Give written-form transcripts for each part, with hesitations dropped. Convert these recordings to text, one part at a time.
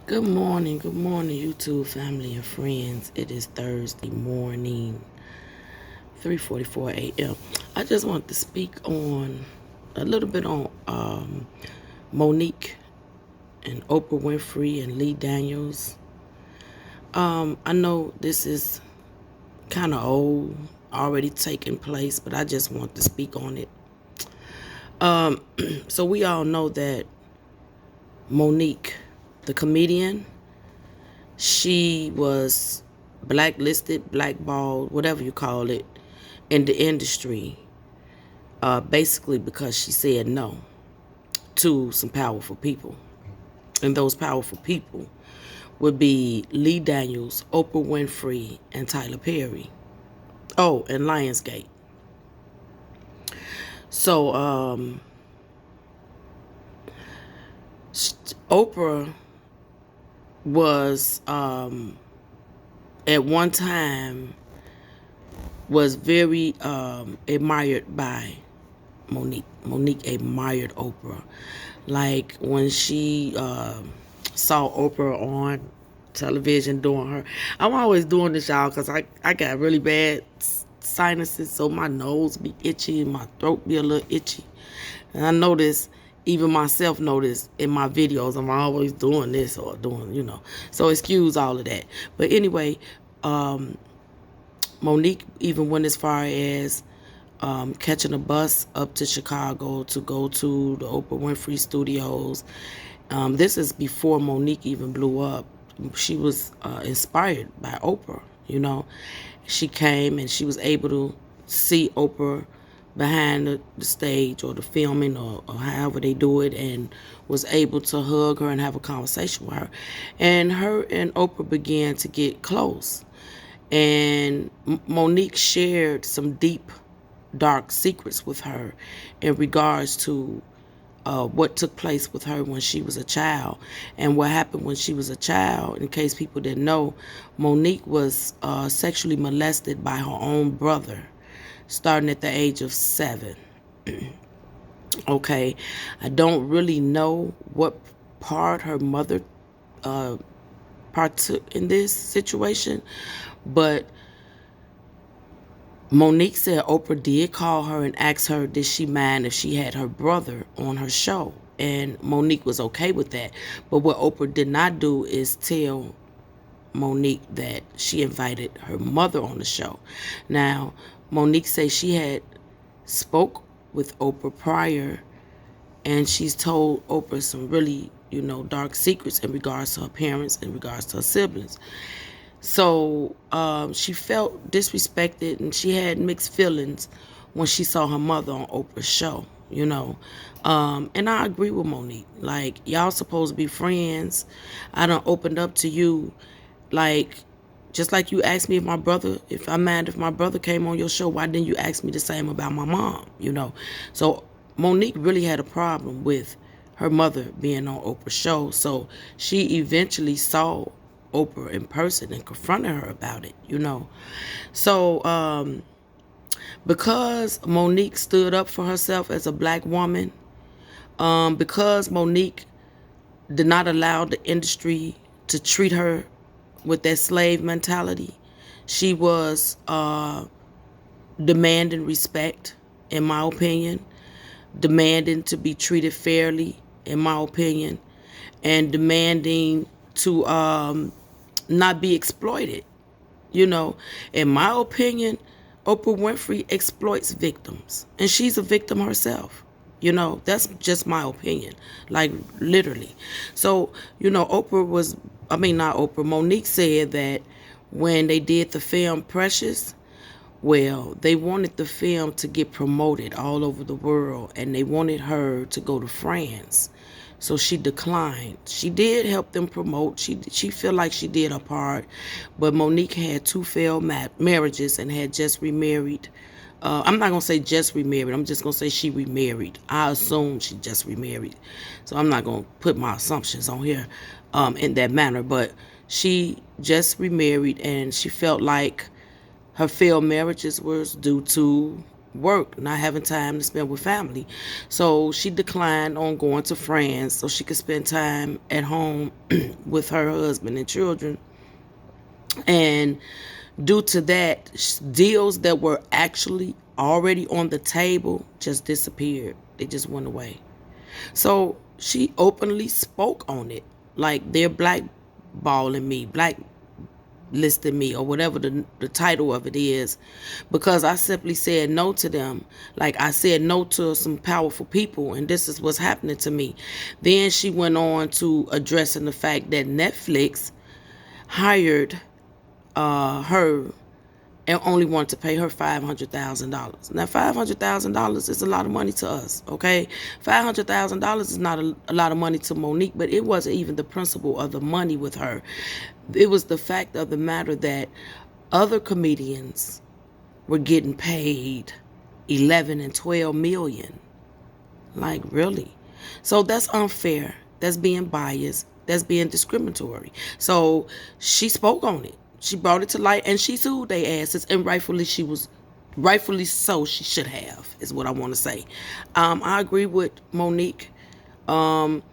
Good morning, YouTube family and friends. It is Thursday morning, 3:44 a.m. I just want to speak on a little bit on Monique and Oprah Winfrey and Lee Daniels. I know this is kind of old, already taking place, but I just want to speak on it. So we all know that Monique, the comedian, she was blacklisted, blackballed, whatever you call it, in the industry, basically because she said no to some powerful people. And those powerful people would be Lee Daniels, Oprah Winfrey, and Tyler Perry. Oh, and Lionsgate. So, Oprah was, at one time, was very admired by Monique. Monique admired Oprah. Like when she saw Oprah on television doing her. I'm always doing this, y'all, because I got really bad sinuses, so my nose be itchy and my throat be a little itchy. And I notice, even myself notice in my videos, I'm always doing this or doing. So excuse all of that. But anyway, Monique even went as far as catching a bus up to Chicago to go to the Oprah Winfrey Studios. This is before Monique even blew up. She was inspired by Oprah. She came and she was able to see Oprah behind the stage or the filming or however they do it, and was able to hug her and have a conversation with her. And her and Oprah began to get close. And Monique shared some deep, dark secrets with her in regards to what took place with her when she was a child. And what happened when she was a child, in case people didn't know, Monique was sexually molested by her own brother, starting at the age of 7. Okay, I don't really know what part her mother partook in this situation, but Monique said Oprah did call her and ask her did she mind if she had her brother on her show. And Monique was okay with that. But what Oprah did not do is tell Monique that she invited her mother on the show. Now, Monique says she had spoke with Oprah prior, and she's told Oprah some really, dark secrets in regards to her parents, in regards to her siblings. So she felt disrespected, and she had mixed feelings when she saw her mother on Oprah's show. And I agree with Monique. Like, y'all supposed to be friends. I done opened up to you, like, just like you asked me if my brother came on your show, why didn't you ask me the same about my mom? So Monique really had a problem with her mother being on Oprah's show. So she eventually saw Oprah in person and confronted her about it. So because Monique stood up for herself as a black woman, because Monique did not allow the industry to treat her with that slave mentality, she was demanding respect, in my opinion, demanding to be treated fairly, in my opinion, and demanding to not be exploited. In my opinion, Oprah Winfrey exploits victims, and she's a victim herself. That's just my opinion, like, literally. So, Monique said that when they did the film Precious, well, they wanted the film to get promoted all over the world, and they wanted her to go to France. So she declined. She did help them promote. She felt like she did her part, but Monique had 2 failed marriages and had just remarried. I'm not going to say just remarried. I'm just going to say she remarried. I assume she just remarried. So I'm not going to put my assumptions on here in that manner. But she just remarried, and she felt like her failed marriages was due to work, not having time to spend with family. So she declined on going to France so she could spend time at home with her husband and children. And due to that, deals that were actually already on the table just disappeared. They just went away. So she openly spoke on it. Like, they're blackballing me, blacklisting me, or whatever the title of it is, because I simply said no to them. Like, I said no to some powerful people, and this is what's happening to me. Then she went on to addressing the fact that Netflix hired her and only wanted to pay her $500,000. Now, $500,000 is a lot of money to us, okay? $500,000 is not a lot of money to Monique, but it wasn't even the principle of the money with her. It was the fact of the matter that other comedians were getting paid 11 and 12 million. Like, really? So that's unfair. That's being biased. That's being discriminatory. So she spoke on it. She brought it to light, and she sued their asses, and rightfully so. She should have, is what I want to say. I agree with Monique. At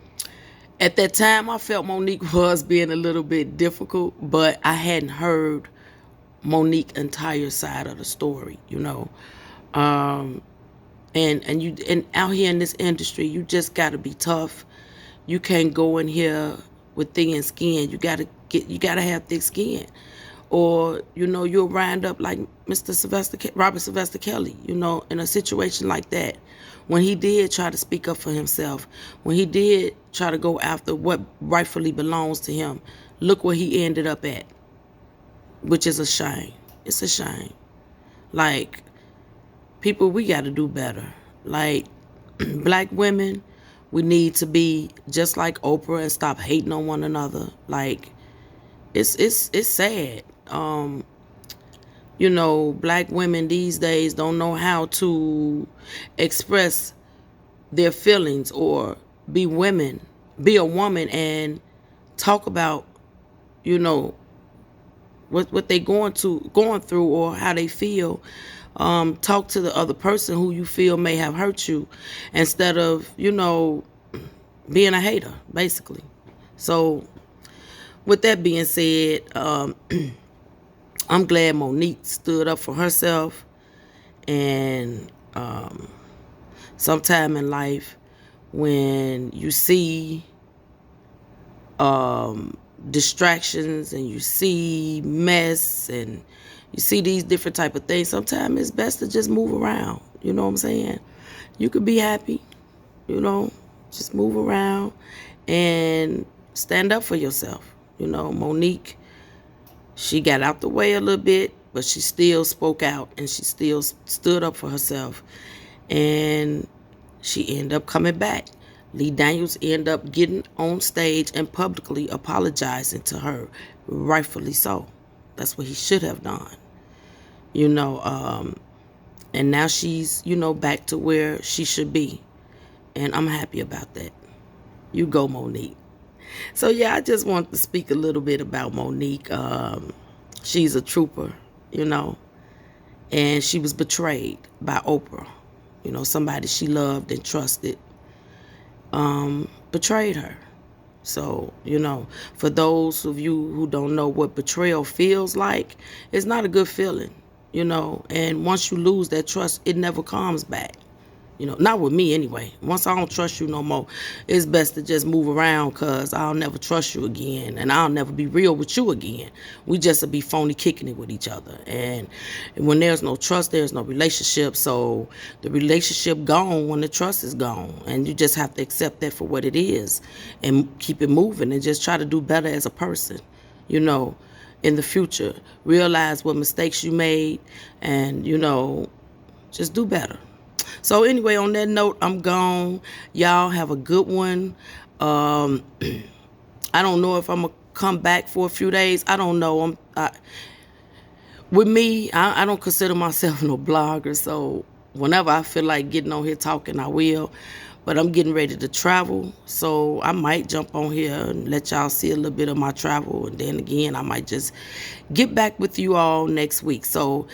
that time, I felt Monique was being a little bit difficult, but I hadn't heard Monique's entire side of the story, you know. And out here in this industry, you just gotta be tough. You can't go in here with thin skin. You gotta have thick skin, or you'll wind up like Robert Sylvester Kelly. In a situation like that, when he did try to speak up for himself, when he did try to go after what rightfully belongs to him, look where he ended up at, which is a shame. It's a shame. Like, people, we got to do better. Like, black women, we need to be just like Oprah and stop hating on one another. Like, it's sad. Black women these days don't know how to express their feelings or be a woman and talk about, what they going through or how they feel. Talk to the other person who you feel may have hurt you, instead of being a hater, basically. So with that being said, I'm glad Monique stood up for herself. And sometime in life, when you see distractions and you see mess and you see these different type of things, sometimes it's best to just move around. You know what I'm saying? You could be happy, just move around and stand up for yourself. Monique, she got out the way a little bit, but she still spoke out and she still stood up for herself. And she ended up coming back. Lee Daniels ended up getting on stage and publicly apologizing to her, rightfully so. That's what he should have done. And now she's, back to where she should be. And I'm happy about that. You go, Monique. So, yeah, I just wanted to speak a little bit about Monique. She's a trooper, and she was betrayed by Oprah. Somebody she loved and trusted betrayed her. So, for those of you who don't know what betrayal feels like, it's not a good feeling, and once you lose that trust, it never comes back. Not with me anyway. Once I don't trust you no more, it's best to just move around, because I'll never trust you again, and I'll never be real with you again. We just will be phony kicking it with each other. And when there's no trust, there's no relationship. So the relationship gone when the trust is gone. And you just have to accept that for what it is and keep it moving and just try to do better as a person, in the future. Realize what mistakes you made and, just do better. So anyway, on that note, I'm gone. Y'all have a good one. I don't know if I'm going to come back for a few days. I don't know. With me, I don't consider myself no blogger. So whenever I feel like getting on here talking, I will. But I'm getting ready to travel. So I might jump on here and let y'all see a little bit of my travel. And then again, I might just get back with you all next week. So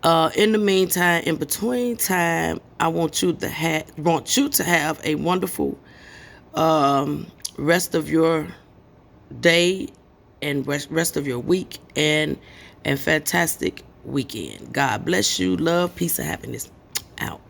In the meantime, in between time, I want you to have a wonderful rest of your day and rest of your week and fantastic weekend. God bless you. Love, peace, and happiness. Out.